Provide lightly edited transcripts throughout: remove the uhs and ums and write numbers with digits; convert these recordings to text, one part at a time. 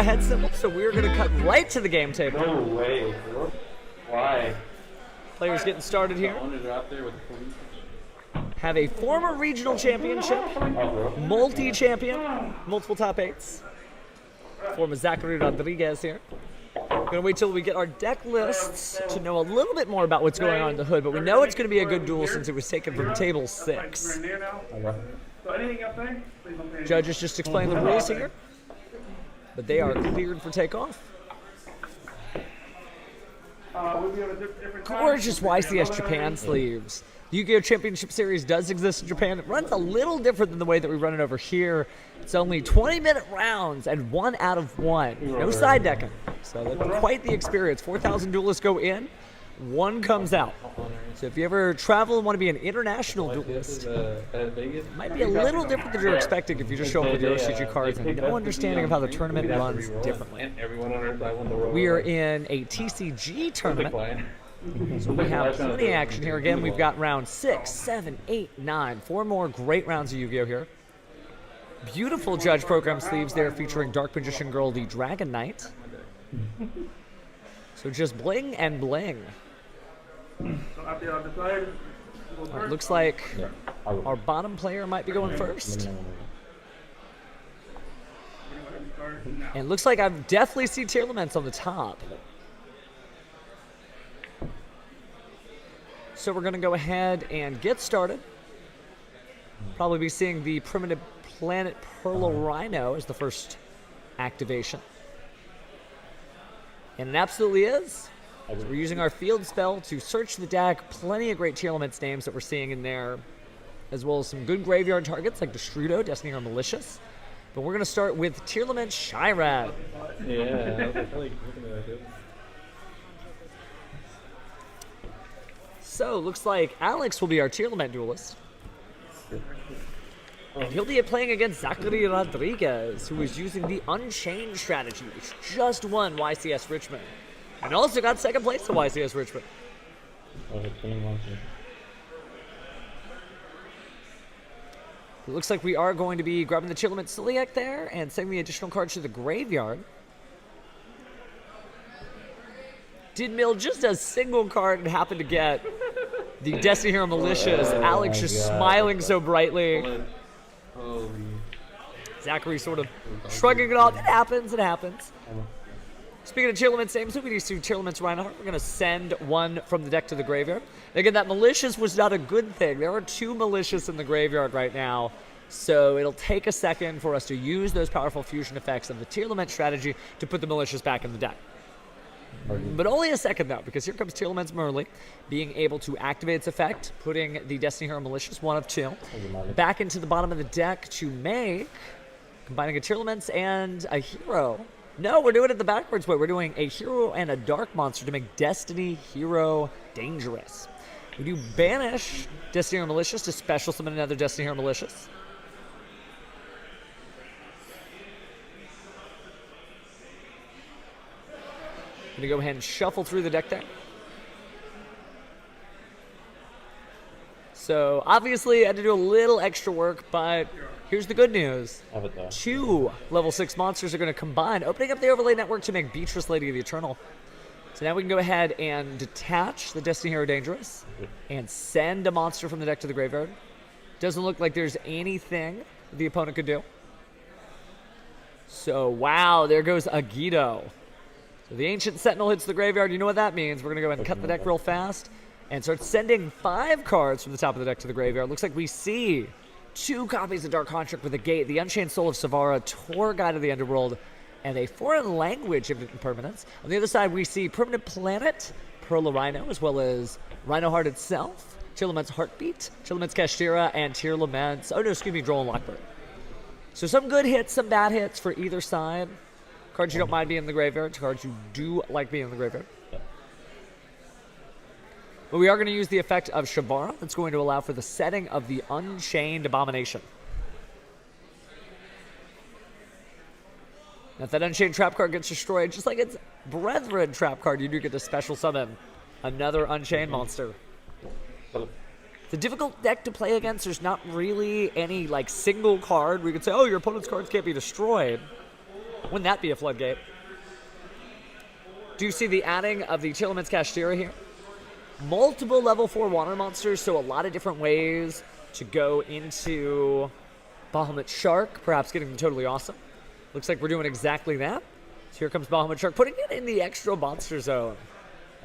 go-ahead symbol, so we're going to cut right to the game table. No way. Why? Players getting started here. The owners are out there with the police. Have a former regional championship, multi-champion, multiple top 8s. Former Zachary Rodriguez here. Gonna wait till we get our deck lists to know a little bit more about what's going on in the hood, but we know it's gonna be a good duel since it was taken from table 6. Judges just explain the rules here, but they are cleared for takeoff. Gorgeous YCS Japan sleeves. The Yu-Gi-Oh! Championship Series does exist in Japan. It runs a little different than the way that we run it over here. It's only 20-minute rounds and 1 out of 1. No side decking. So that's quite the experience. 4,000 duelists go in, 1 comes out. So if you ever travel and want to be an international duelist, it might be a little different than you're expecting if you just show up with your OCG cards and no understanding of how the tournament runs differently. We are in a TCG tournament. So we have plenty of action here. Again, we've got round 6, 7, 8, 9. 4 more great rounds of Yu-Gi-Oh! Here. Beautiful judge program sleeves there featuring Dark Magician Girl, the Dragon Knight. So just bling and bling. It looks like our bottom player might be going first. And it looks like I definitely see Tearlaments on the top. So we're going to go ahead and get started. Probably be seeing the Primitive Planet Perlo Rhino as the first activation. And it absolutely is. So we're using our field spell to search the deck. Plenty of great Tearlaments names that we're seeing in there, as well as some good graveyard targets like Destrudo, Destiny, or Malicious. But we're going to start with Tearlaments Shyrad. Yeah, So, looks like Alex will be our Tearlament duelist. And he'll be playing against Zachary Rodriguez, who is using the Unchained strategy, which just won YCS Richmond. And also got second place at YCS Richmond. It looks like we are going to be grabbing the Tearlaments Celiac there and sending the additional cards to the graveyard. Did mill just a single card and happened to get the Destiny Hero Malicious. Alex just smiling so brightly. Zachary sort of shrugging it off. It happens, it happens. Speaking of Tearlaments names, we need to Tearlaments Reinhardt. We're going to send 1 from the deck to the graveyard. Again, that Malicious was not a good thing. There are 2 Malicious in the graveyard right now. So it'll take a second for us to use those powerful fusion effects of the Tearlament strategy to put the Malicious back in the deck. But only a second, though, because here comes Tearlaments Merly, being able to activate its effect, putting the Destiny Hero Malicious, 1 of 2, back into the bottom of the deck to make, combining a Tearlaments and a hero. No, we're doing it the backwards way. We're doing a hero and a dark monster to make Destiny Hero dangerous. We do banish Destiny Hero Malicious to special summon another Destiny Hero Malicious. Going to go ahead and shuffle through the deck there. So obviously I had to do a little extra work, but here's the good news. 2 level 6 monsters are going to combine, opening up the overlay network to make Beatrice Lady of the Eternal. So now we can go ahead and detach the Destiny Hero Dangerous and send a monster from the deck to the graveyard. Doesn't look like there's anything the opponent could do. So wow, there goes Agido. So the Ancient Sentinel hits the graveyard. You know what that means. We're going to go ahead and cut the deck real fast and start sending 5 cards from the top of the deck to the graveyard. Looks like we see 2 copies of Dark Construct with a Gate, the Unchained Soul of Savara, Tour Guide of the Underworld, and a foreign language of impermanence. On the other side, we see Primitive Planet, Perla Rhino, as well as Rhino Heart itself, Tearlaments Heartbeat, Tearlaments Kashtira, and Tearlaments, oh no, excuse me, Droll and Lockbird. So some good hits, some bad hits for either side. Cards you don't mind being in the graveyard, cards you do like being in the graveyard. But we are going to use the effect of Shavara that's going to allow for the setting of the Unchained Abomination. Now, if that Unchained trap card gets destroyed, just like its Brethren trap card, you do get to special summon another Unchained monster. It's a difficult deck to play against. There's not really any like single card where you could say, oh, your opponent's cards can't be destroyed. Wouldn't that be a floodgate? Do you see the adding of the Tearlaments Kashtira here? Multiple level 4 water monsters, so a lot of different ways to go into Bahamut Shark, perhaps getting totally awesome. Looks like we're doing exactly that. So here comes Bahamut Shark, putting it in the extra monster zone.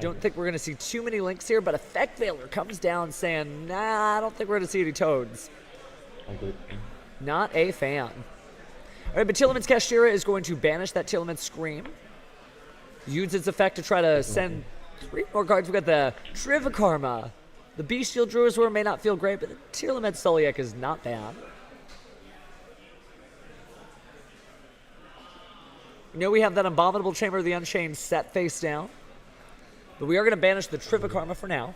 Don't think we're going to see too many links here, but Effect Veiler comes down saying, nah, I don't think we're going to see any toads. Not a fan. All right, but Tearlaments Kashtira is going to banish that Tearlaments Scream. Use its effect to try to send 3 more cards. We've got the Trivikarma. The Bestial Druiswurm may not feel great, but the Tearlaments Sulliek is not bad. You know we have that Abominable Chamber of the Unchained set face down. But we are going to banish the Trivikarma for now.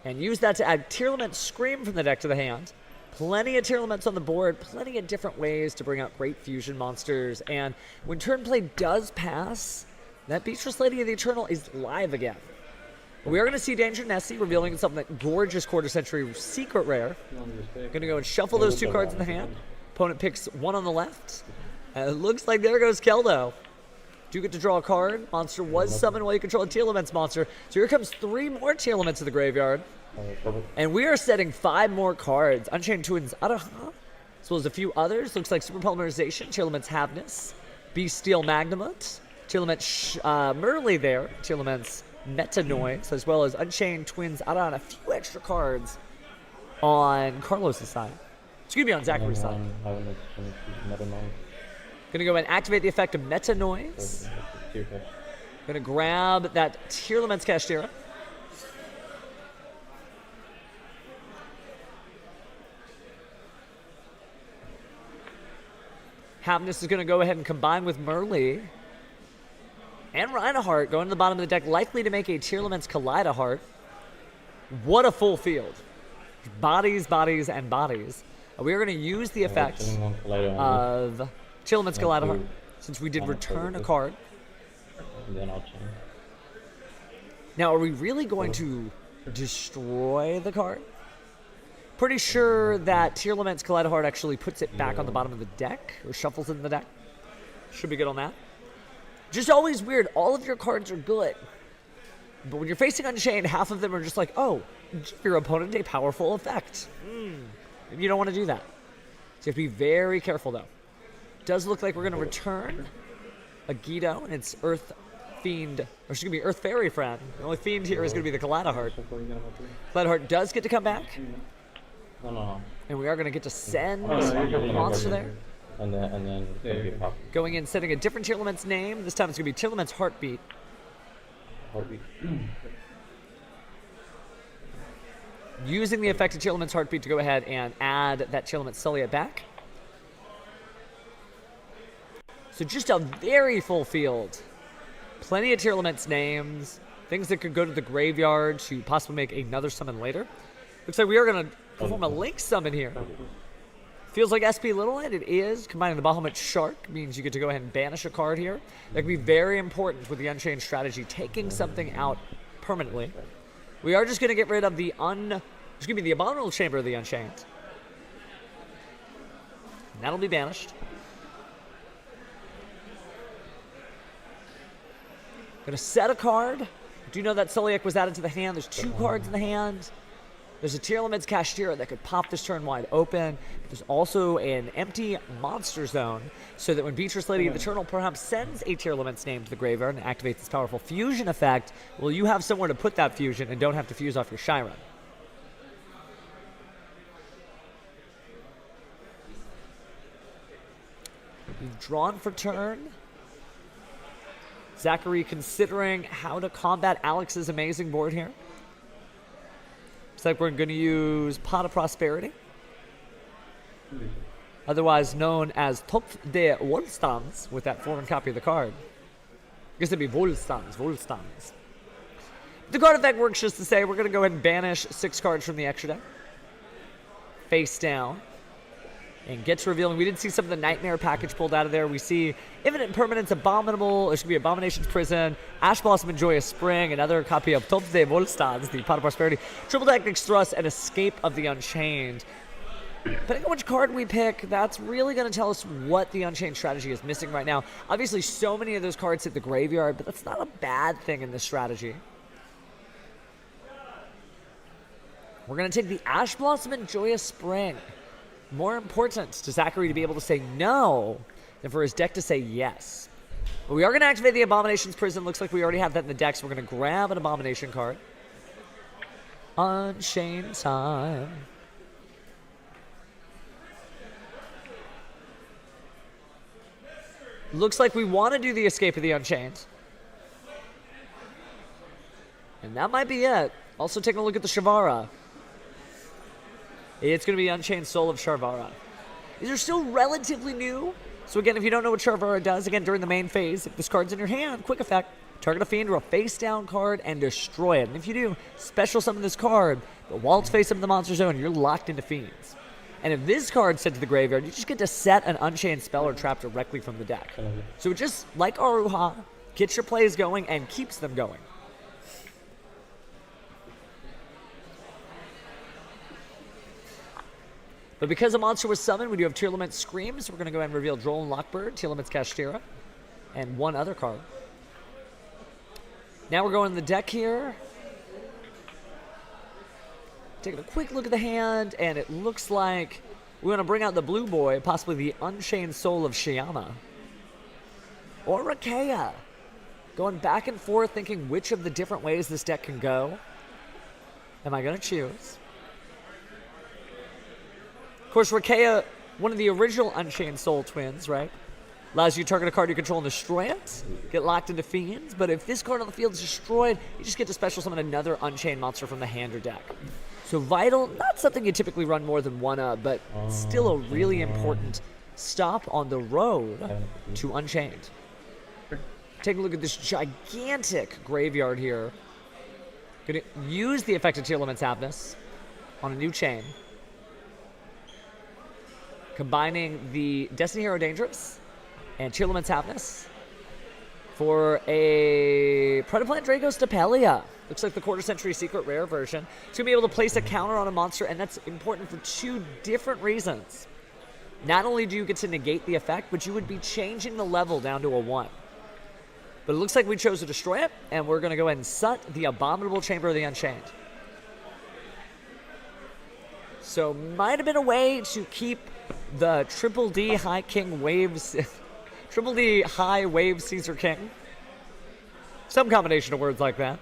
And use that to add Tearlaments Scream from the deck to the hand. Plenty of Tearlaments on the board, plenty of different ways to bring out great fusion monsters. And when turn play does pass, that Beatrice Lady of the Eternal is live again. We are going to see Danger Nessie revealing itself in that gorgeous quarter century secret rare. Going to go and shuffle those 2 cards in the hand. Opponent picks 1 on the left. And it looks like there goes Keldo. Do get to draw a card. Monster was summoned while you control a Tearlaments monster. So here comes 3 more Tearlaments to the graveyard. And we are setting 5 more cards. Unchained Twins Araha, as well as a few others. Looks like Super Polymerization, Tearlaments Havness, Bestial Magnamut, Tearlaments Merly there, Tearlaments Meta Noise, as well as Unchained Twins Araha, and a few extra cards on Carlos' side. Excuse me, on Zachary's side. Gonna go and activate the effect of Meta Noise. Gonna grab that Tearlaments Kashtira. Havness is going to go ahead and combine with Merly. And Reinhardt going to the bottom of the deck, likely to make a Tearlaments Kaleidoheart. What a full field. Bodies, bodies, and bodies. We are going to use the effect of Tearlaments Kaleidoheart, since we did return a card. Now, are we really going to destroy the card? Pretty sure that Tearlaments Kaleidoheart actually puts it back on the bottom of the deck, or shuffles it in the deck. Should be good on that. Just always weird. All of your cards are good. But when you're facing Unchained, half of them are just like, oh, give your opponent a powerful effect. You don't want to do that. So you have to be very careful, though. Does look like we're going to return a Guido, and it's Earth Fiend, or she's going to be Earth Fairy Friend. The only Fiend here is going to be the Kaleidoheart. Kaleidoheart does get to come back. And we are going to get to send a monster there. And then it's going to be pop. Going in, setting a different Tearlaments name. This time it's going to be Tearlaments Heartbeat. Using the effect of Tearlaments Heartbeat to go ahead and add that Tearlaments Sulliek back. So just a very full field. Plenty of Tearlaments names. Things that could go to the graveyard to possibly make another summon later. Looks like we are going to perform a Link summon here. Feels like SP Little It. It is. Combining the Bahamut Shark means you get to go ahead and banish a card here. That can be very important with the Unchained strategy, taking something out permanently. We are just going to get rid of the the Abominable Chamber of the Unchained. And that'll be banished. Going to set a card. Do you know that Sulliek was added to the hand? There's 2 cards in the hand. There's a Tearlaments Kashtira that could pop this turn wide open. There's also an empty monster zone, so that when Beatrice Lady of the Eternal perhaps sends a Tearlaments name to the graveyard and activates this powerful fusion effect, well, you have somewhere to put that fusion and don't have to fuse off your Shyren. You've drawn for turn. Zachary considering how to combat Alex's amazing board here. Looks like we're going to use Pot of Prosperity, otherwise known as Topf de Wohlstands, with that foreign copy of the card. I guess it'd be Wohlstands. The card effect works just to say we're going to go ahead and banish 6 cards from the extra deck. Face down. And gets revealing. We did see some of the Nightmare package pulled out of there. We see Infinite Impermanence, Abominable, it should be Abomination's Prison, Ash Blossom and Joyous Spring, another copy of Topf de Wohlstands, the Pot of Prosperity, Triple Tactics Thrust, and Escape of the Unchained. Depending on which card we pick, that's really going to tell us what the Unchained strategy is missing right now. Obviously, so many of those cards hit the graveyard, but that's not a bad thing in this strategy. We're going to take the Ash Blossom and Joyous Spring. More important to Zachary to be able to say no than for his deck to say yes. But we are going to activate the Abomination's Prison. Looks like we already have that in the deck, so we're going to grab an Abomination card. Unchained time. Looks like we want to do the Escape of the Unchained. And that might be it. Also taking a look at the Shavara. It's going to be Unchained Soul of Sharvara. These are still relatively new. So again, if you don't know what Sharvara does, again, during the main phase, if this card's in your hand, quick effect, target a fiend or a face-down card and destroy it. And if you do, special summon this card, but while it's face up in the monster zone, you're locked into fiends. And if this card's sent to the graveyard, you just get to set an Unchained spell or trap directly from the deck. So it just, like Aruha, gets your plays going and keeps them going. But because a monster was summoned, we do have Tearlaments Screams. We're going to go ahead and reveal Droll and Lockbird, Tearlaments Kashtira, and one other card. Now we're going to the deck here. Taking a quick look at the hand, and it looks like we want to bring out the blue boy, possibly the Unchained Soul of Shyama. Or Rakea. Going back and forth, thinking which of the different ways this deck can go. Am I going to choose? Of course, Rakea, one of the original Unchained Soul twins, right? Allows you to target a card you control and destroy it. Get locked into fiends. But if this card on the field is destroyed, you just get to special summon another Unchained monster from the hand or deck. So Vital, not something you typically run more than one of, but still a really important stop on the road to Unchained. Take a look at this gigantic graveyard here. Gonna use the effect of Tearlaments Aptness on a new chain. Combining the Destiny Hero Dangerous and Tearlaments Aptness for a Predaplant Dragos Stapelia. Looks like the Quarter Century Secret Rare version. It's going to be able to place a counter on a monster, and that's important for two different reasons. Not only do you get to negate the effect, but you would be changing the level down to a 1. But it looks like we chose to destroy it, and we're going to go ahead and set the Abominable Chamber of the Unchained. So might have been a way to keep the Triple D High King Waves, Triple D High Wave Caesar King. Some combination of words like that.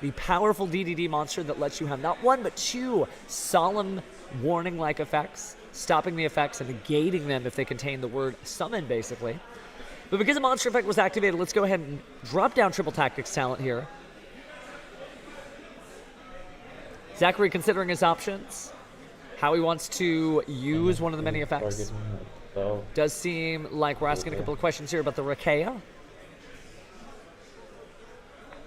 The powerful DDD monster that lets you have not one but two solemn warning-like effects, stopping the effects and negating them if they contain the word summon, basically. But because the monster effect was activated, let's go ahead and drop down Triple Tactics talent here. Zachary considering his options. How he wants to use one of the many effects. Does seem like we're asking a couple of questions here about the Rakea. And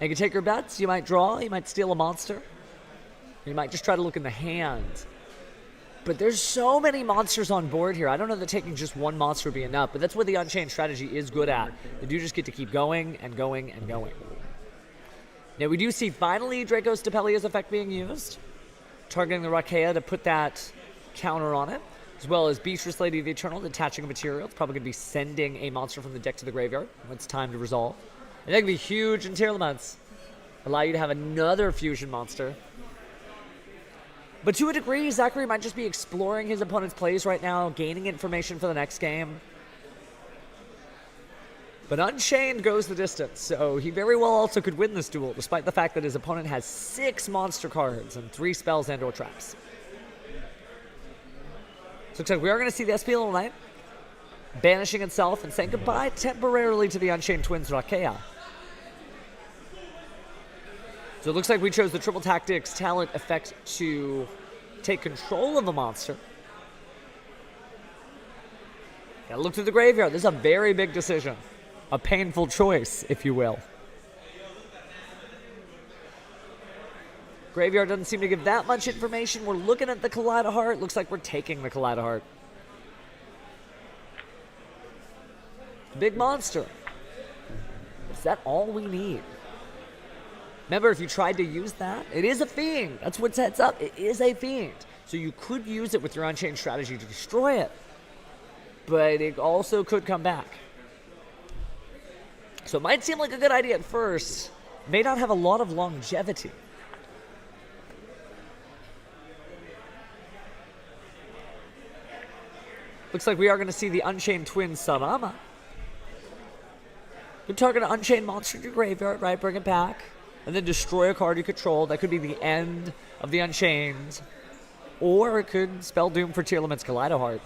you can take your bets. You might draw. You might steal a monster. You might just try to look in the hand. But there's so many monsters on board here. I don't know that taking just one monster would be enough, but that's what the Unchained strategy is good at. You do just get to keep going and going and going. Now we do see finally Dragos Stapelia's effect being used. Targeting the Rakea to put that counter on it, as well as Beatrice Lady of the Eternal, detaching a material. It's probably going to be sending a monster from the deck to the graveyard when it's time to resolve. And that could be huge in Tearlaments. Allow you to have another fusion monster. But to a degree, Zachary might just be exploring his opponent's plays right now, gaining information for the next game. But Unchained goes the distance, so he very well also could win this duel, despite the fact that his opponent has 6 monster cards and 3 spells and/or traps. So looks like we are going to see the SPL Knight banishing itself and saying goodbye temporarily to the Unchained Twins Rakea. So it looks like we chose the Triple Tactics talent effect to take control of the monster. Gotta look through the graveyard. This is a very big decision. A painful choice, if you will. Graveyard doesn't seem to give that much information. We're looking at the Kaleido Heart. Looks like we're taking the Kaleido Heart. Big monster. Is that all we need? Remember, if you tried to use that, it is a fiend. That's what sets up. It is a fiend. So you could use it with your Unchained strategy to destroy it. But it also could come back. So it might seem like a good idea at first. May not have a lot of longevity. Looks like we are going to see the Unchained Twin Sarama. Good target an Unchained monster to your graveyard, right? Bring it back. And then destroy a card you control. That could be the end of the Unchained. Or it could spell doom for Tearlaments Kaleidoheart.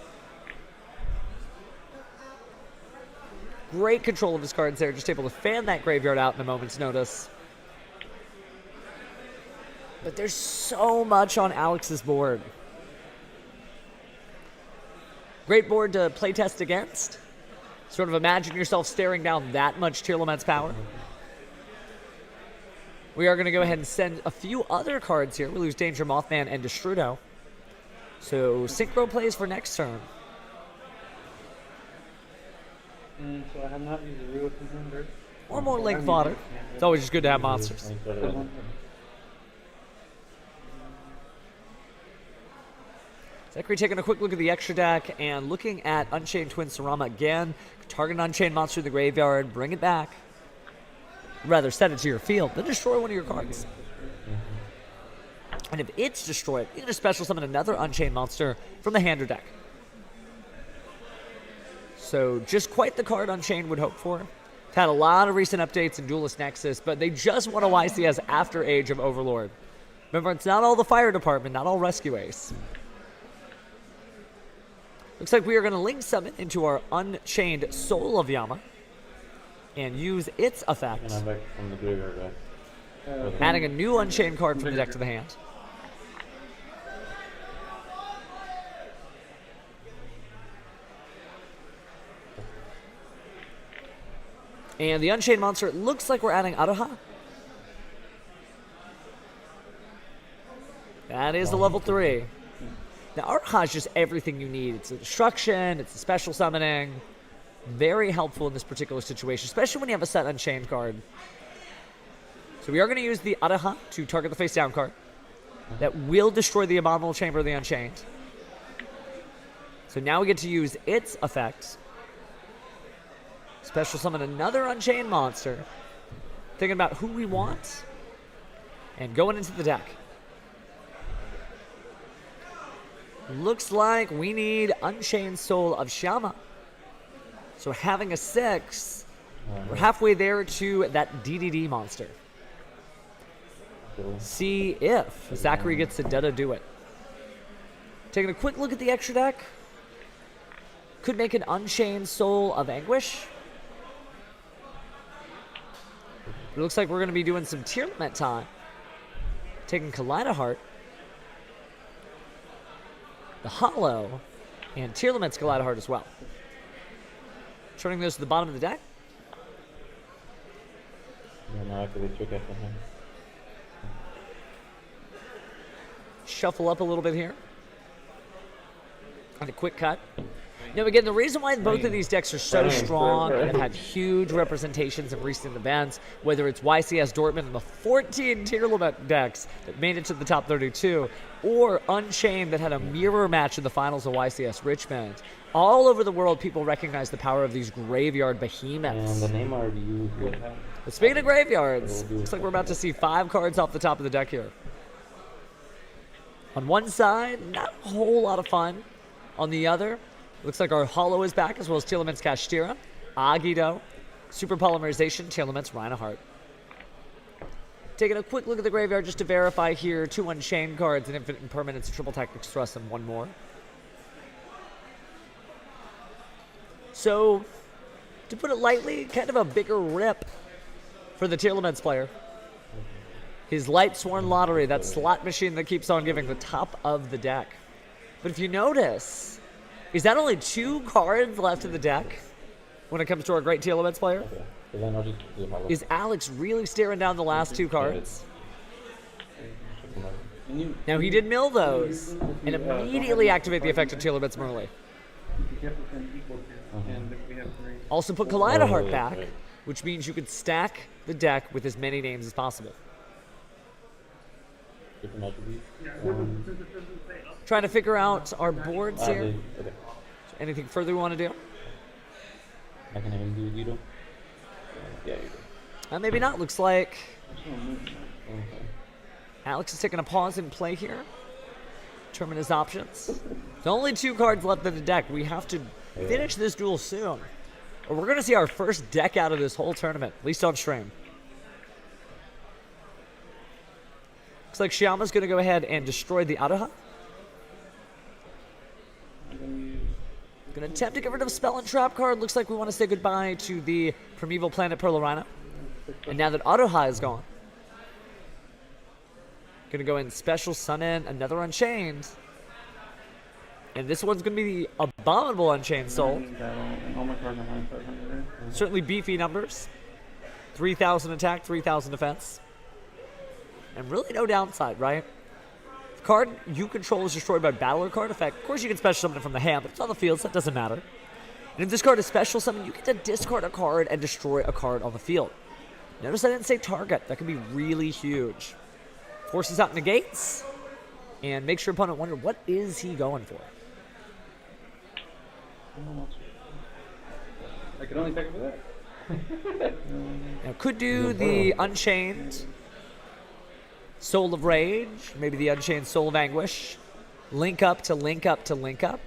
Great control of his cards there. Just able to fan that graveyard out in a moment's notice. But there's so much on Alex's board. Great board to playtest against. Sort of imagine yourself staring down that much Tearlaments power. We are going to go ahead and send a few other cards here. We lose Danger Mothman and Destrudo. So Synchro plays for next turn. So I have not used the real contender. Or more Link Fodder. It's always just good to have monsters. Zachary taking a quick look at the extra deck and looking at Unchained Twin Sarama again. Target an Unchained monster in the graveyard, bring it back. Rather, set it to your field, then destroy one of your cards. And if it's destroyed, you can just special summon another Unchained monster from the hand or deck. So just quite the card Unchained would hope for. It's had a lot of recent updates in Duelist Nexus, but they just won a YCS after Age of Overlord. Remember, it's not all the fire department, not all Rescue Ace. Looks like we are going to link summon into our Unchained Soul of Yama and use its effect. And I'm back from the graveyard back. Adding a new Unchained card from the deck to the hand. And the Unchained monster, it looks like we're adding Araha. That is the level 3. Now, Araha is just everything you need. It's a destruction, it's a special summoning. Very helpful in this particular situation, especially when you have a set Unchained card. So we are going to use the Araha to target the face down card. That will destroy the Abominable Chamber of the Unchained. So now we get to use its effects. Special summon another Unchained monster. Thinking about who we want. And going into the deck. Looks like we need Unchained Soul of Shama. So having a 6, we're halfway there to that DDD monster. See if Zachary gets to Dutta do it. Taking a quick look at the extra deck. Could make an Unchained Soul of Anguish. It looks like we're going to be doing some Tearlament time. Taking Kaleidoheart. The Hollow. And Tearlament's Kaleidoheart as well. Turning those to the bottom of the deck. Yeah, now after they took it from him. Shuffle up a little bit here. And a quick cut. Now, again, the reason why both of these decks are so strong and have had huge representations in recent events, whether it's YCS Dortmund and the 14 Tearlament decks that made it to the top 32, or Unchained that had a mirror match in the finals of YCS Richmond, all over the world, people recognize the power of these graveyard behemoths. And the name already used here. But speaking of graveyards, looks like we're about to see 5 cards off the top of the deck here. On one side, not a whole lot of fun. On the other, looks like our Hollow is back, as well as Tearlaments Kashtira, Agido, Super Polymerization, Tearlaments Reinhardt. Taking a quick look at the graveyard just to verify here, 2 Unchained cards, an Infinite Impermanence, a Triple Tactics Thrust, and 1 more. So, to put it lightly, kind of a bigger rip for the Tearlaments player. His Light Sworn Lottery, that slot machine that keeps on giving the top of the deck. But if you notice, is that only 2 cards left in the deck when it comes to our great Tearlaments player? Okay. So then I'll just do Hollow. Is Alex really staring down the last 2 cards? Now, he did mill those and immediately activate the effect of Tearlaments Merle. Also put Kaleidoheart back, which means you could stack the deck with as many names as possible. Different attributes. Trying to figure out our boards here. Okay. Anything further we want to do? I can even do Zito. Yeah, you do. Maybe not. Looks like Okay. Alex is taking a pause in play here. Determine his options. There's only 2 cards left in the deck. We have to finish this duel soon. Or we're going to see our first deck out of this whole tournament, at least on stream. Looks like Shyama's going to go ahead and destroy the Aroha. Going to attempt to get rid of a Spell and Trap card. Looks like we want to say goodbye to the Primeval Planet Pearl Rhino. And now that Aroha is gone, going to go in Special Summon another Unchained. And this one's going to be the Abominable Unchained Soul. Certainly beefy numbers. 3,000 attack, 3,000 defense. And really no downside, right? The card you control is destroyed by Battler card effect. Of course you can special summon it from the hand, but it's on the field, so that doesn't matter. And if this card is special summon, you get to discard a card and destroy a card on the field. Notice I didn't say target. That can be really huge. Forces out negates. And makes your opponent wonder, what is he going for? I can only take it for that. Now, could do the Unchained Soul of Rage, maybe the Unchained Soul of Anguish. Link up to link up to link up.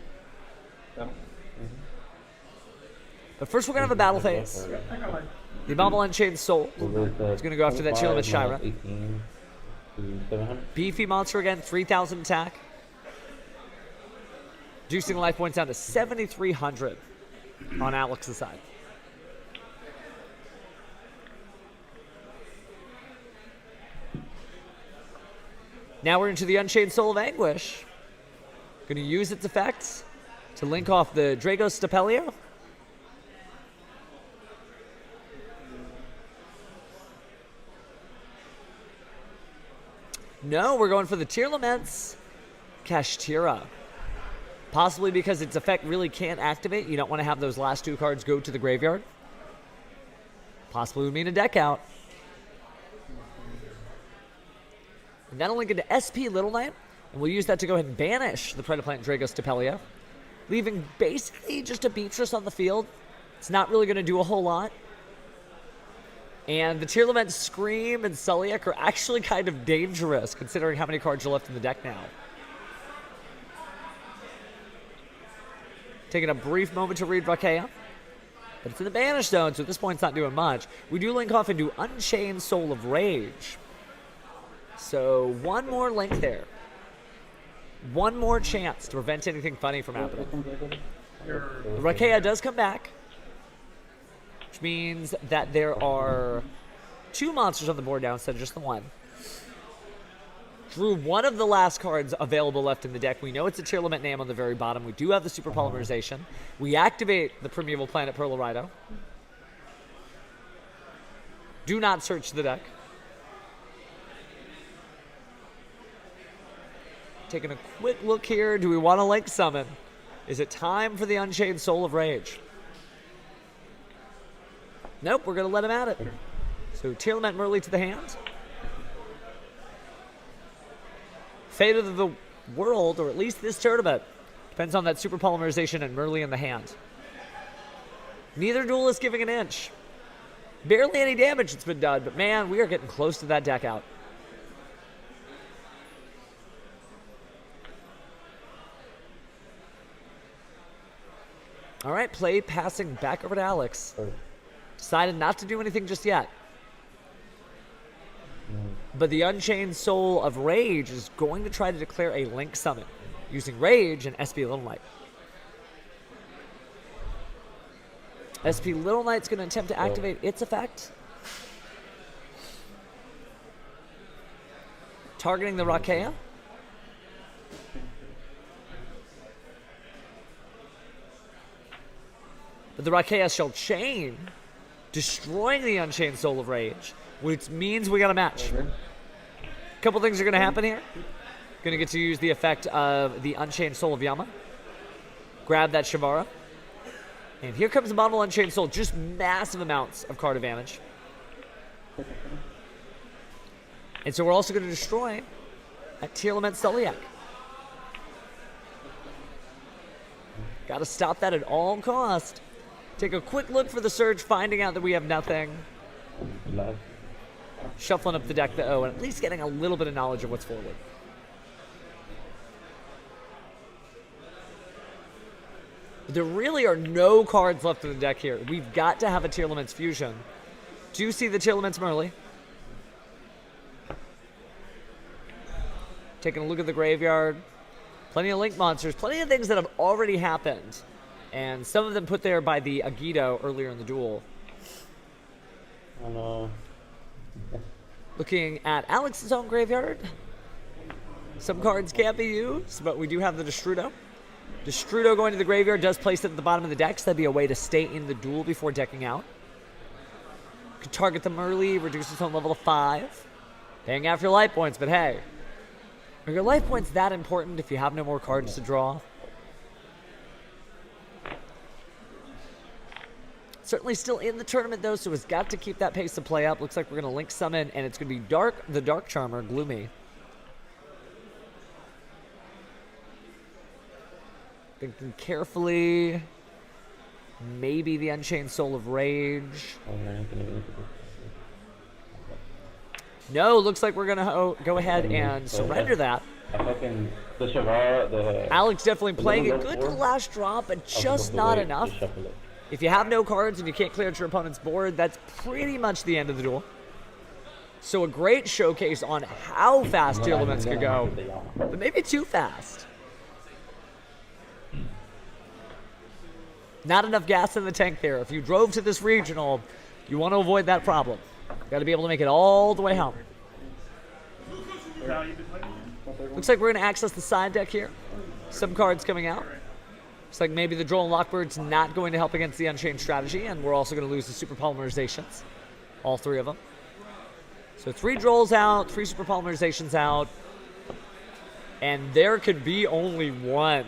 But first we're going to have a battle phase. The Abominable Unchained Soul is going to go after that Tearlaments Shira. 18 to 700. Beefy monster again, 3,000 attack. Reducing life points down to 7,300 on Alex's side. Now we're into the Unchained Soul of Anguish. Going to use its effects to link off the Drago Stapelio. No, we're going for the Tearlaments Kashtira. Possibly because its effect really can't activate. You don't want to have those last 2 cards go to the graveyard. Possibly would mean a deck out. And that'll link into SP Little Knight, and we'll use that to go ahead and banish the Predaplant Drago Stapelio, leaving basically just a Beatrice on the field. It's not really going to do a whole lot. And the Tearlaments Scream and Sulliak are actually kind of dangerous, considering how many cards are left in the deck now. Taking a brief moment to read Rakea. But it's in the banish zone, so at this point it's not doing much. We do link off into Unchained Soul of Rage. So 1 more link there. 1 more chance to prevent anything funny from happening. The Rakea does come back, which means that there are 2 monsters on the board now instead of just the 1. Drew one of the last cards available left in the deck. We know it's a Tearlament name on the very bottom. We do have the Super Polymerization. We activate the Primeval Planet Pearl Rhino. Do not search the deck. Taking a quick look here. Do we want to link summon? Is it time for the Unchained Soul of Rage? Nope, we're going to let him at it. So Tearlament Merly to the hand. Fate of the world, or at least this tournament, depends on that Super Polymerization and Merly in the hand. Neither duel is giving an inch. Barely any damage that's been done, but man, we are getting close to that deck out. All right, play passing back over to Alex. Decided not to do anything just yet. But the Unchained Soul of Rage is going to try to declare a Link Summon using Rage and SP Little Knight. SP Little Knight's going to attempt to activate its effect. Targeting the Rakea. But the Rakea shall chain, destroying the Unchained Soul of Rage, which means we got a match. A couple things are going to happen here. Going to get to use the effect of the Unchained Soul of Yama. Grab that Shavara. And here comes the Abominable Unchained Soul. Just massive amounts of card advantage. And so we're also going to destroy at Tearlaments Celiac. Got to stop that at all cost. Take a quick look for the surge, finding out that we have nothing. Last. Shuffling up the deck, though, and at least getting a little bit of knowledge of what's forward. There really are no cards left in the deck here. We've got to have a Tearlaments fusion. Do you see the Tearlaments Merly? Taking a look at the graveyard. Plenty of Link monsters. Plenty of things that have already happened. And some of them put there by the Agido earlier in the duel. Oh no. Looking at Alex's own graveyard. Some cards can't be used, but we do have the Destrudo. Destrudo going to the graveyard does place it at the bottom of the deck, so that'd be a way to stay in the duel before decking out. Could target them early, reduce its own level to 5. Paying out for your life points, but hey. Are your life points that important if you have no more cards to draw? Certainly still in the tournament, though, so has got to keep that pace of play up. Looks like we're going to Link Summon, and it's going to be the Dark Charmer, Gloomy. Thinking carefully. Maybe the Unchained Soul of Rage. No, looks like we're going to go ahead and surrender that. Alex definitely playing it good to the last drop, but just not enough. If you have no cards and you can't clear out your opponent's board, that's pretty much the end of the duel. So a great showcase on how fast Tearlaments could go, but maybe too fast. Not enough gas in the tank there. If you drove to this regional, you want to avoid that problem. Got to be able to make it all the way home. Looks like we're going to access the side deck here. Some cards coming out. Looks like maybe the Droll and Lockbird's not going to help against the Unchained strategy, and we're also going to lose the Super Polymerizations. All 3 of them. So 3 Drolls out, 3 Super Polymerizations out, and there could be only 1.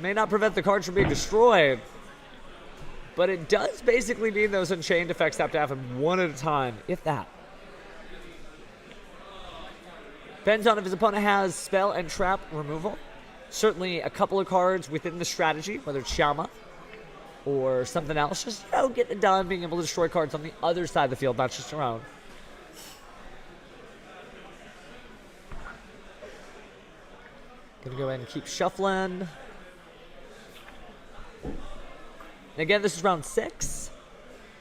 May not prevent the cards from being destroyed, but it does basically mean those Unchained effects have to happen 1 at a time, if that. Depends on if his opponent has spell and trap removal. Certainly a couple of cards within the strategy, whether it's Shama or something else. Just, getting it done, being able to destroy cards on the other side of the field, not just your own. Gonna go ahead and keep shuffling. And again, this is round 6.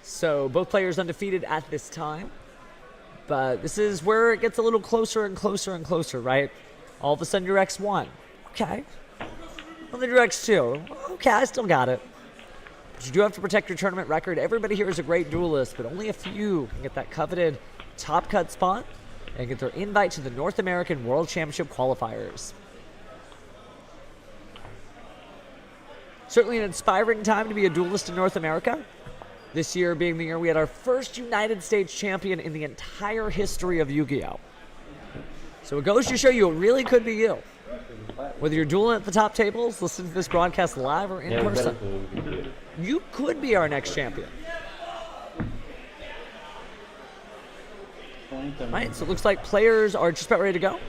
So both players undefeated at this time. But this is where it gets a little closer and closer and closer, right? All of a sudden you're X1. Okay. Well, then you're X2. Okay, I still got it. But you do have to protect your tournament record. Everybody here is a great duelist, but only a few can get that coveted top cut spot and get their invite to the North American World Championship qualifiers. Certainly an inspiring time to be a duelist in North America. This year being the year we had our first United States champion in the entire history of Yu-Gi-Oh! So it goes to show you it really could be you. Whether you're dueling at the top tables, listening to this broadcast live or in person, you could be our next champion. Right, so it looks like players are just about ready to go.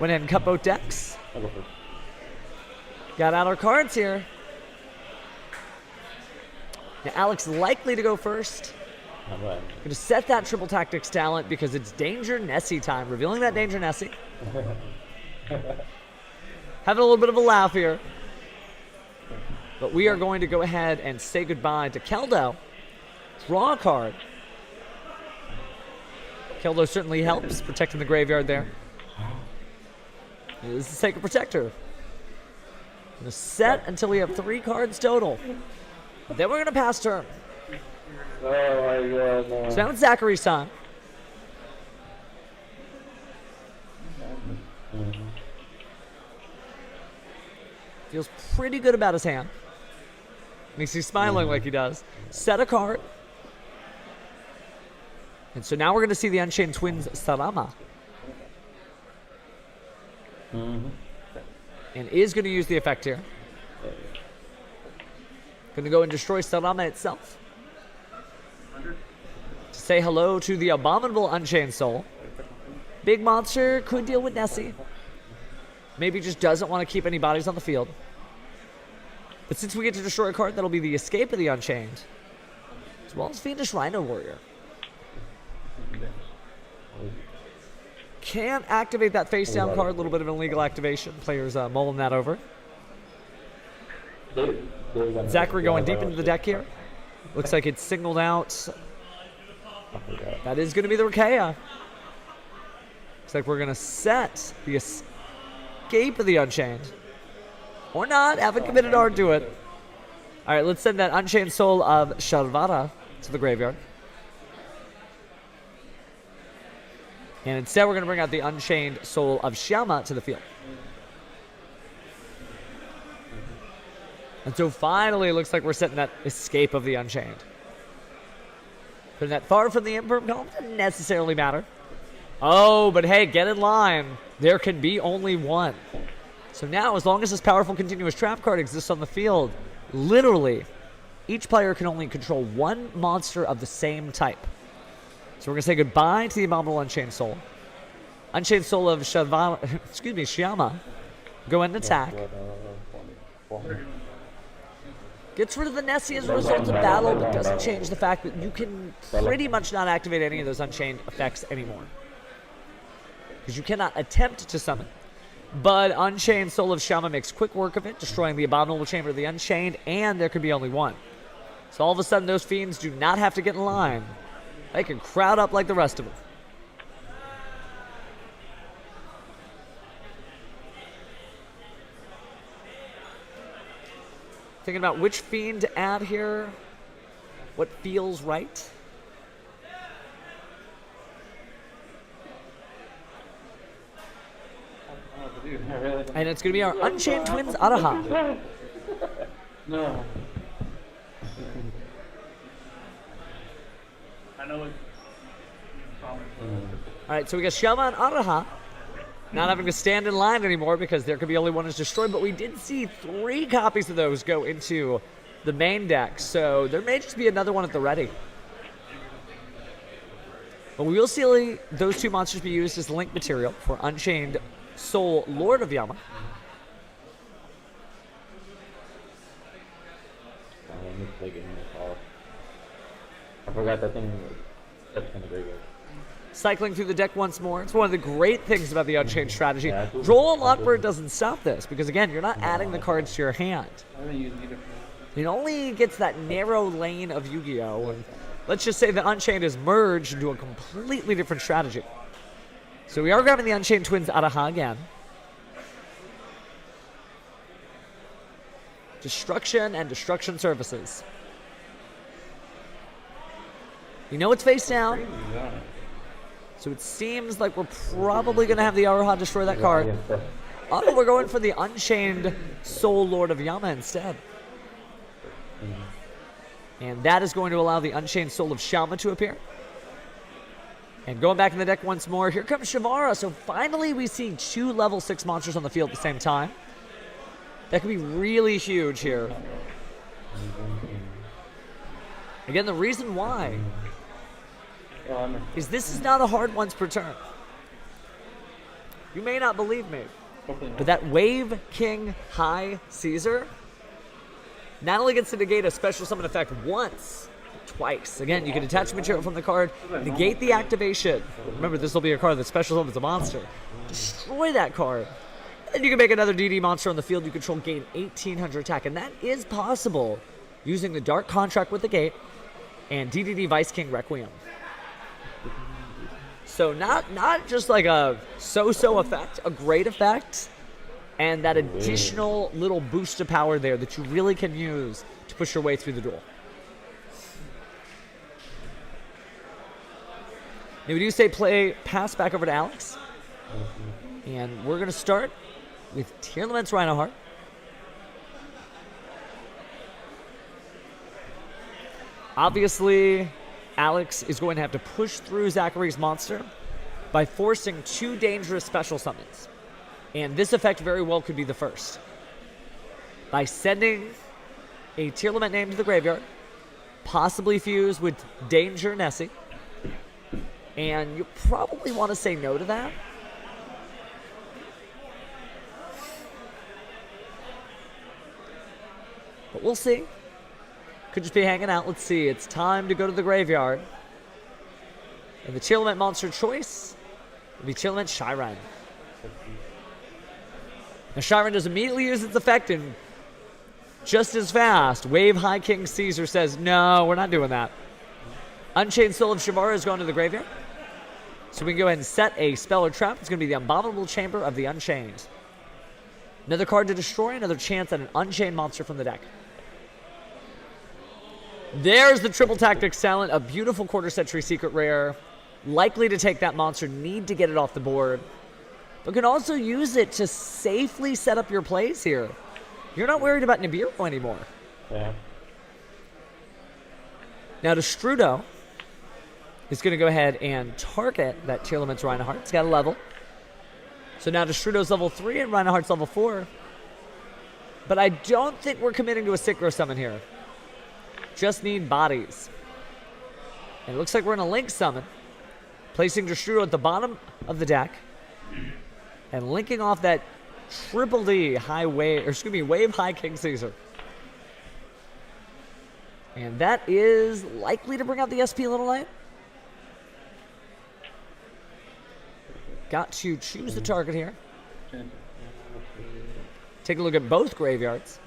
Went ahead and cut both decks. Got out our cards here. Now Alex likely to go first. Going to set that triple tactics talent because it's Danger Nessie time. Revealing that Danger Nessie. Having a little bit of a laugh here. But we are going to go ahead and say goodbye to Keldo. Draw a card. Keldo certainly helps protecting the graveyard there. This is the Sacred Protector. Going to set until we have 3 cards total. Then we're going to pass turn. Oh my god, no. So now it's Zachary's time. Feels pretty good about his hand. Makes you smiling like he does. Set a card. And so now we're going to see the Unchained Twins Sarama. And is going to use the effect here. Going to go and destroy Sarama itself. To say hello to the abominable Unchained Soul. Big monster could deal with Nessie. Maybe just doesn't want to keep any bodies on the field. But since we get to destroy a card, that'll be the Escape of the Unchained. As well as Fiendish Rhino Warrior. Can't activate that face down card. A little bit of an illegal activation. Players mulling that over. Zachary going deep into the deck here. Looks like it's singled out. That is going to be the Rakea. Looks like we're going to set the Escape of the Unchained. Or not. Haven't committed hard to it. All right, let's send that Unchained Soul of Sharvara to the graveyard. And instead, we're going to bring out the Unchained Soul of Shyama to the field. And so finally, it looks like we're setting that Escape of the Unchained. Putting that far from the Imperm column doesn't necessarily matter. Oh, but hey, get in line. There can be only one. So now, as long as this powerful continuous trap card exists on the field, literally, each player can only control one monster of the same type. So we're going to say goodbye to the Abominable Unchained Soul. Unchained Soul of Shyama. Go and attack. Gets rid of the Nessie as a result of battle, but doesn't change the fact that you can pretty much not activate any of those Unchained effects anymore. Because you cannot attempt to summon. But Unchained Soul of Shyama makes quick work of it, destroying the Abominable Chamber of the Unchained, and there could be only one. So all of a sudden, those fiends do not have to get in line. They can crowd up like the rest of them. Thinking about which fiend to add here. What feels right. And it's going to be our Unchained Twins Araha. No. I know it. Alright, so we got Shyama and Araha. Not having to stand in line anymore because there could be only one is destroyed, but we did see 3 copies of those go into the main deck, so there may just be another one at the ready. But we will see those 2 monsters be used as link material for Unchained Soul Lord of Yama. I forgot that thing that's in the graveyard. Cycling through the deck once more. It's one of the great things about the Unchained strategy. Droll and Lockbird doesn't stop this because, again, you're not adding the cards to your hand. I haven't used either. It only gets that narrow lane of Yu-Gi-Oh! And let's just say the Unchained is merged into a completely different strategy. So we are grabbing the Unchained Twins Araha again. Destruction and Destruction Services. You know it's face down. So it seems like we're probably going to have the Araha destroy that card. Oh, but we're going for the Unchained Soul Lord of Yama instead. And that is going to allow the Unchained Soul of Shyama to appear. And going back in the deck once more, here comes Shavara. So finally we see 2 level 6 monsters on the field at the same time. That could be really huge here. Again, the reason why is this is not a hard once per turn. You may not believe me, but that Wave King High Caesar not only gets to negate a special summon effect once, twice. Again, you can attach material from the card, negate the activation. Remember, this will be a card that special summons a monster. Destroy that card. And then you can make another DD monster on the field you control, gain 1800 attack. And that is possible using the Dark Contract with the Gate and DDD Vice King Requiem. So not just like a so-so effect, a great effect, and that additional little boost of power there that you really can use to push your way through the duel. Now we do say pass back over to Alex. And we're going to start with Tearlaments Rhinoheart. Obviously, Alex is going to have to push through Zachary's monster by forcing 2 dangerous special summons. And this effect very well could be the first. By sending a Tearlament name to the graveyard, possibly fuse with Danger Nessie, And you probably want to say no to that. But we'll see. Could just be hanging out. Let's see. It's time to go to the graveyard. And the Tearlament monster choice will be Tearlament Shyren. Now Shyren does immediately use its effect, and just as fast, Wave High King Caesar says, no, we're not doing that. Unchained Soul of Shavara is going to the graveyard. So we can go ahead and set a spell or trap. It's going to be the Abominable Chamber of the Unchained. Another card to destroy, another chance at an Unchained monster from the deck. There's the Triple Tactic Silent, a beautiful quarter-century secret rare. Likely to take that monster, need to get it off the board. But can also use it to safely set up your plays here. You're not worried about Nibiru anymore. Yeah. Now Destrudo is going to go ahead and target that Tearlaments Reinhardt. It's got a level. So now Destrudo's level 3 and Reinhardt's level 4. But I don't think we're committing to a Synchro Summon here. Just need bodies. And it looks like we're in a Link Summon. Placing Destrudo at the bottom of the deck. And linking off that Triple D High Wave, or excuse me, Wave High King Caesar. And that is likely to bring out the SP Little Knight. Got to choose the target here. Take a look at both graveyards.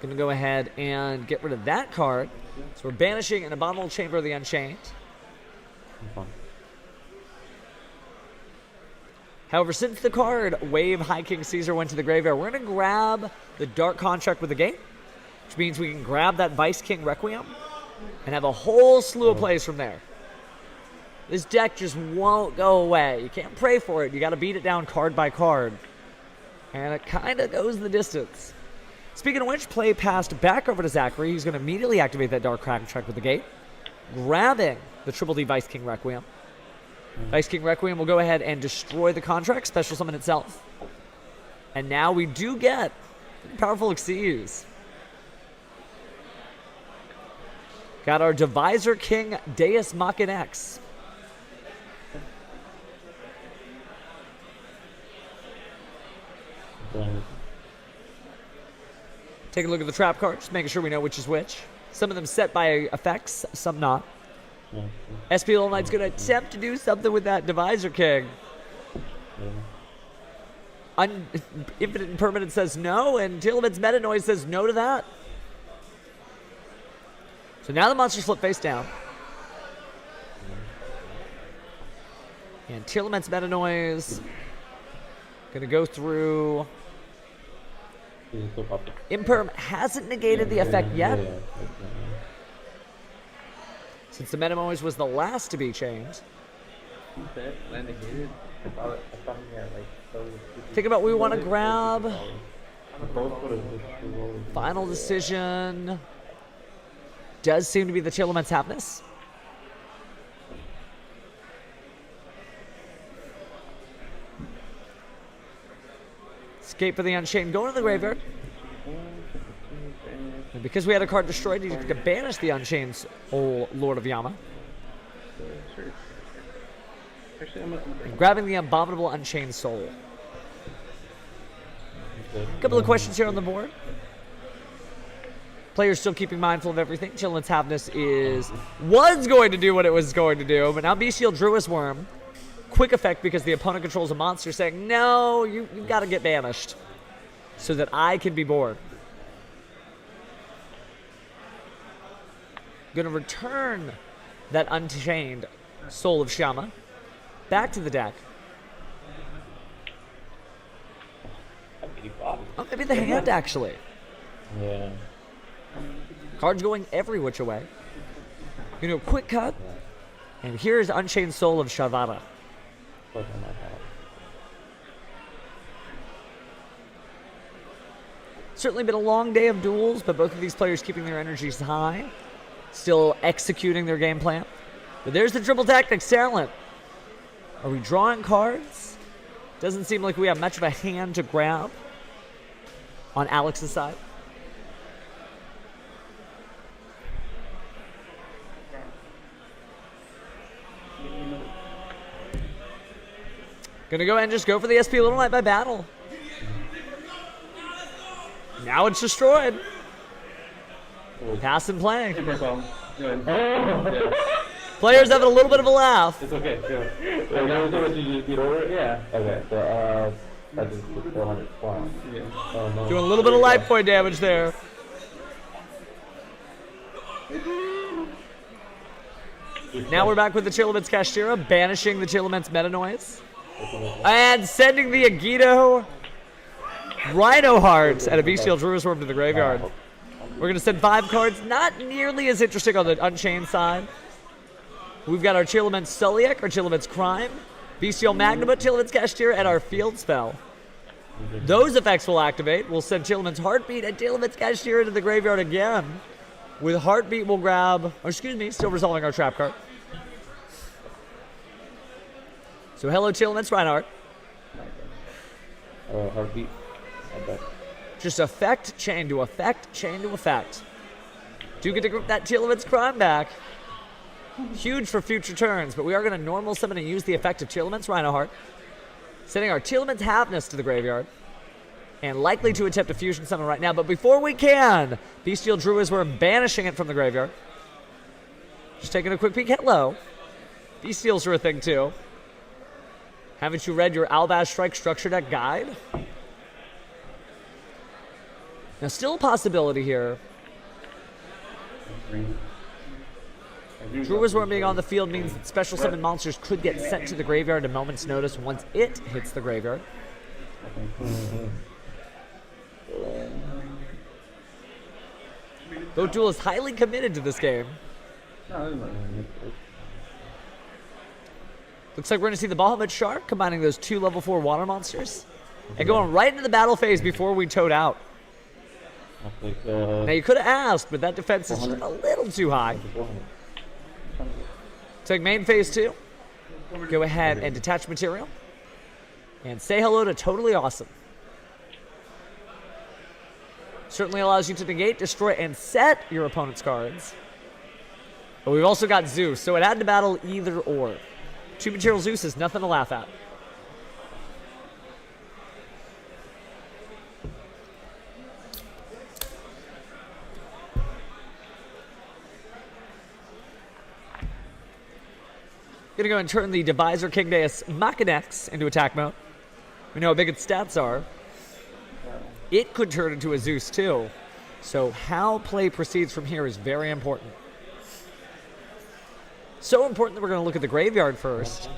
Going to go ahead and get rid of that card. So we're banishing an Abominable Chamber of the Unchained. However, since the card Wave High King Caesar went to the graveyard, we're going to grab the Dark Contract with the Gate, which means we can grab that Vice King Requiem and have a whole slew of plays from there. This deck just won't go away. You can't pray for it. You got to beat it down card by card. And it kind of goes the distance. Speaking of which, play passed back over to Zachary. He's going to immediately activate that Dark Contract with the Gate, grabbing the Triple D Vice King Requiem. Vice King Requiem will go ahead and destroy the contract, special summon itself. And now we do get powerful Xyz. Got our Divisor King Deus Machina X. Take a look at the trap cards, making sure we know which is which. Some of them set by effects, some not. SP Little Knight's going to attempt to do something with that Divisor King. Infinite Impermanence says no, and Tearlaments Meta Noise says no to that. So now the monsters flip face down. And Tearlaments Meta Noise going to go through. Imperm hasn't negated the effect yet. Since the Meta Noise was the last to be changed. Think about what we want to grab. Final decision. Does seem to be the Tearlaments Happiness. Escape for the Unchained, going to the graveyard. And because we had a card destroyed, you can banish the Unchained Lord of Yama. And grabbing the Abominable Unchained Soul. A couple of questions here on the board. Players still keeping mindful of everything. Tearlaments Happiness was going to do what it was going to do, but now Bestial Druid's Worm. Quick effect because the opponent controls a monster saying, no, you've got to get banished so that I can be bored. Going to return that Unchained Soul of Shama back to the deck. Oh, maybe the hand, actually. Yeah. Cards going every which way. Going to do a quick cut. And here's Unchained Soul of Shavara. Certainly been a long day of duels, but both of these players keeping their energies high. Still executing their game plan. But there's the Triple Tactic Silent. Are we drawing cards? Doesn't seem like we have much of a hand to grab on Alex's side. Gonna go ahead and just go for the SP Little Knight by battle. Now it's destroyed. Pass and play. No problem. Go ahead. Yeah. Players having a little bit of a laugh. It's okay. Go. What you just beat over? Yeah. Okay. So that is 400. Wow. Yeah. Oh, no. Doing a little bit of life point damage there. Now we're back with the Tearlaments Kashtira, banishing the Tearlaments Meta Noise. And sending the Agito Rhino Heart and a Bestial Druid Swarm to the graveyard. We're going to send 5 cards, not nearly as interesting on the Unchained side. We've got our Tearlaments Suliak, our Tearlaments Crime, Bestial Magnum, Tearlaments Kashtira, and our Field Spell. Those effects will activate. We'll send Tearlaments Heartbeat and Tearlaments Kashtira to the graveyard again. With Heartbeat, we'll grab, or excuse me, still resolving our trap card. So hello, Tearlaments Reinhardt. Heartbeat. I bet. Just effect, chain to effect, chain to effect. Do get to group that Tearlaments Crime back. Huge for future turns, but we are going to normal summon and use the effect of Tearlaments Reinhardt. Sending our Tearlaments Havness to the graveyard. And likely to attempt a fusion summon right now, but before we can, Bestial Druids were banishing it from the graveyard. Just taking a quick peek. Hello. Bestials are a thing too. Haven't you read your Albash Strike structure deck guide? Now, still a possibility here. Druids Worm being on the field means that special summon monsters could get sent to the graveyard at a moment's notice once it hits the graveyard. Boat Duel is highly committed to this game. Looks like we're going to see the Bahamut Shark combining those 2 level 4 water monsters and going right into the battle phase before we toad out. Now you could have asked, but that defense is just a little too high. Take main phase 2. Go ahead and detach material. And say hello to Totally Awesome. Certainly allows you to negate, destroy, and set your opponent's cards. But we've also got Zeus, so it had to battle either or. 2 material Zeus is nothing to laugh at. Gonna go and turn the Divisor King Deus Machinex into attack mode. We know how big its stats are. It could turn into a Zeus too. So how play proceeds from here is very important. So important that we're going to look at the graveyard first.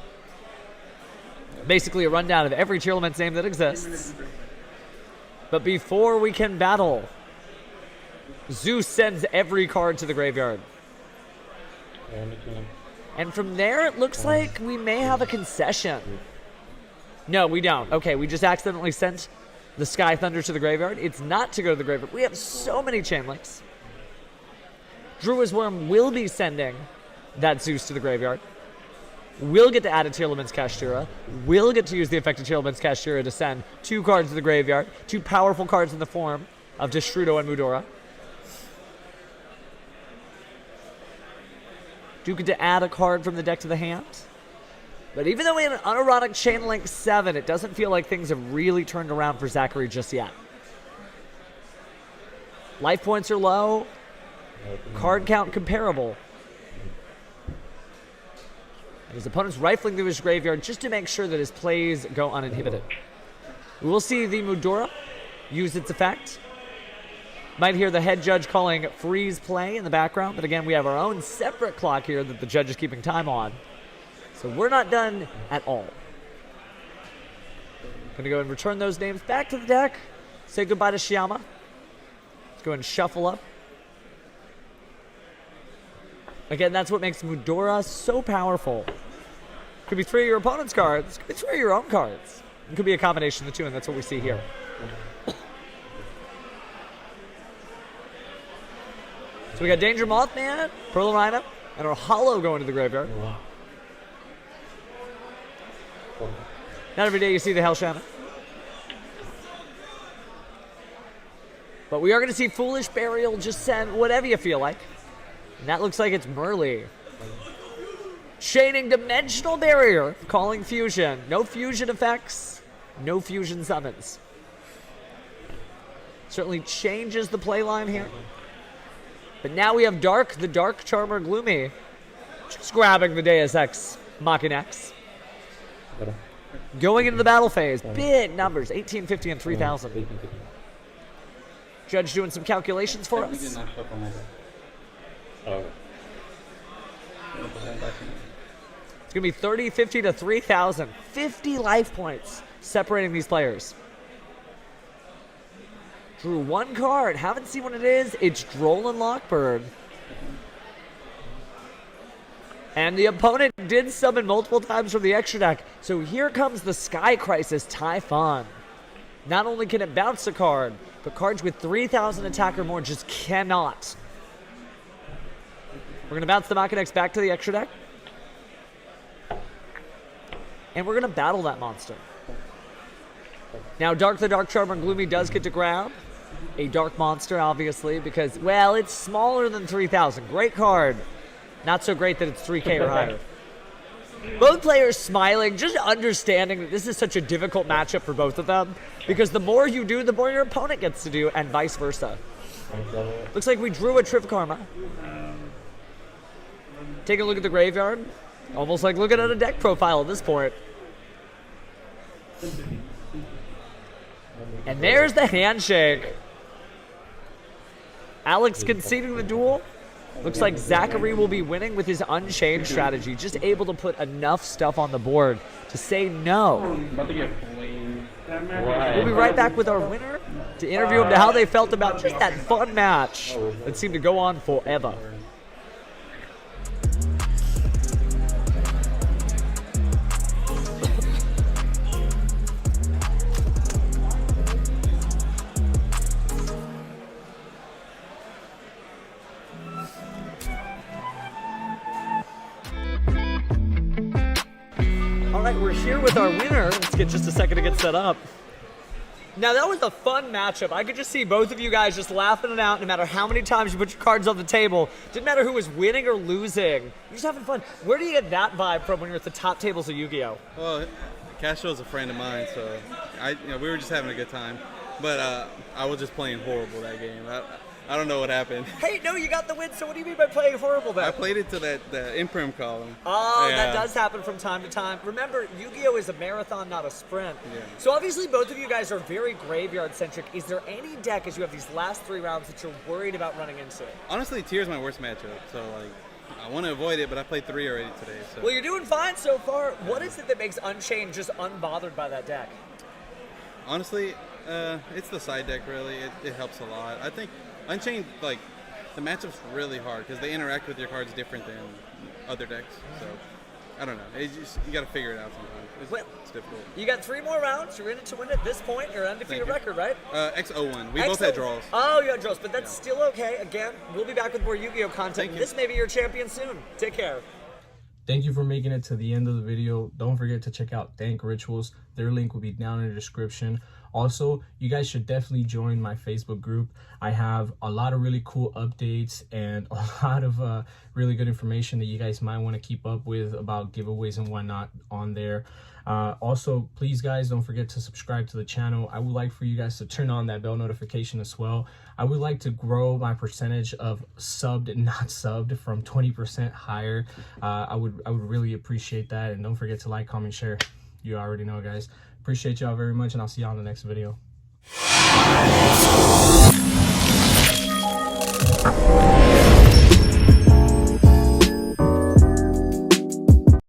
Basically a rundown of every Tearlaments name that exists. But before we can battle, Zeus sends every card to the graveyard. And from there, it looks like we may have a concession. No, we don't. Okay, we just accidentally sent the Sky Thunder to the graveyard. It's not to go to the graveyard. We have so many chain links. Druid's Worm will be sending that Zeus to the graveyard. We'll get to add a Tearlaments Kashtira. We'll get to use the effect of Tearlaments Kashtira to send 2 cards to the graveyard. 2 powerful cards in the form of Destrudo and Mudora. Do get to add a card from the deck to the hand. But even though we had an unironic Chain Link 7, it doesn't feel like things have really turned around for Zachary just yet. Life points are low. Card count comparable. And his opponent's rifling through his graveyard just to make sure that his plays go uninhibited. We will see the Mudora use its effect. Might hear the head judge calling freeze play in the background, but again, we have our own separate clock here that the judge is keeping time on. So we're not done at all. Gonna go and return those names back to the deck. Say goodbye to Shyama. Let's go and shuffle up. Again, that's what makes Mudora so powerful. Could be 3 of your opponent's cards, could be 3 of your own cards. It could be a combination of the 2, and that's what we see here. So we got Danger Mothman, Pearl Rhino, and our Hollow going to the graveyard. Not every day you see the Hell Shaman. But we are going to see Foolish Burial just send whatever you feel like. And that looks like it's Merly. Chaining Dimensional Barrier, calling fusion. No fusion effects, no fusion summons. Certainly changes the play line here. But now we have Dark, the Dark Charmer Gloomy. Just grabbing the Deus Ex Machinax. Going into the battle phase. Big numbers, 18, 50, and 3,000. Judge doing some calculations for us. did not show up on my deck. Oh. It's going to be 30, 50 to 3,000. 50 life points separating these players. Drew one card. Haven't seen what it is. It's Droll and Lockbird. And the opponent did summon multiple times from the extra deck. So here comes the Sky Crisis Typhon. Not only can it bounce a card, but cards with 3,000 attack or more just cannot. We're going to bounce the Machinax back to the extra deck. And we're going to battle that monster. Now, Dark the Dark Charmer Gloomy does get to grab a Dark Monster, obviously, because, well, it's smaller than 3,000. Great card. Not so great that it's 3K or higher. Both players smiling, just understanding that this is such a difficult matchup for both of them, because the more you do, the more your opponent gets to do, and vice versa. Looks like we drew a Trip Karma. Taking a look at the graveyard. Almost like looking at a deck profile at this point. And there's the handshake. Alex conceding the duel. Looks like Zachary will be winning with his Unchained strategy. Just able to put enough stuff on the board to say no. About to get flamed. We'll be right back with our winner to interview them to how they felt about just that fun match that seemed to go on forever. All right, we're here with our winner. Let's get just a second to get set up. Now, that was a fun matchup. I could just see both of you guys just laughing it out no matter how many times you put your cards on the table. Didn't matter who was winning or losing. You're just having fun. Where do you get that vibe from when you're at the top tables of Yu-Gi-Oh? Well, Castro's a friend of mine, so we were just having a good time. But I was just playing horrible that game. I don't know what happened. Hey, no, you got the win, so what do you mean by playing horrible then? I played it to the imprint column. Oh, Yeah. that does happen from time to time. Remember, Yu-Gi-Oh! Is a marathon, not a sprint. Yeah. So obviously both of you guys are very graveyard-centric. Is there any deck, as you have these last 3 rounds, that you're worried about running into? Honestly, Tier's my worst matchup, so like I want to avoid it, but I played 3 already today. So. Well, you're doing fine so far. What is it that makes Unchained just unbothered by that deck? Honestly, it's the side deck really. It helps a lot. I think Unchained, like, the matchup's really hard because they interact with your cards different than other decks. So I don't know. You got to figure it out sometimes. It's difficult. You got 3 more rounds. You're in it to win at this point. You're an undefeated record, right? X01. We both had draws. Oh, you had draws, but that's still okay. Again, we'll be back with more Yu-Gi-Oh! Content. This may be your champion soon. Take care. Thank you for making it to the end of the video. Don't forget to check out Dank Rituals. Their link will be down in the description. Also, you guys should definitely join my Facebook group. I have a lot of really cool updates and a lot of really good information that you guys might want to keep up with about giveaways and whatnot on there. Also, please guys, don't forget to subscribe to the channel. I would like for you guys to turn on that bell notification as well. I would like to grow my percentage of subbed and not subbed from 20% higher. I would really appreciate that. And don't forget to like, comment, share. You already know, guys. Appreciate y'all very much, and I'll see y'all in the next video.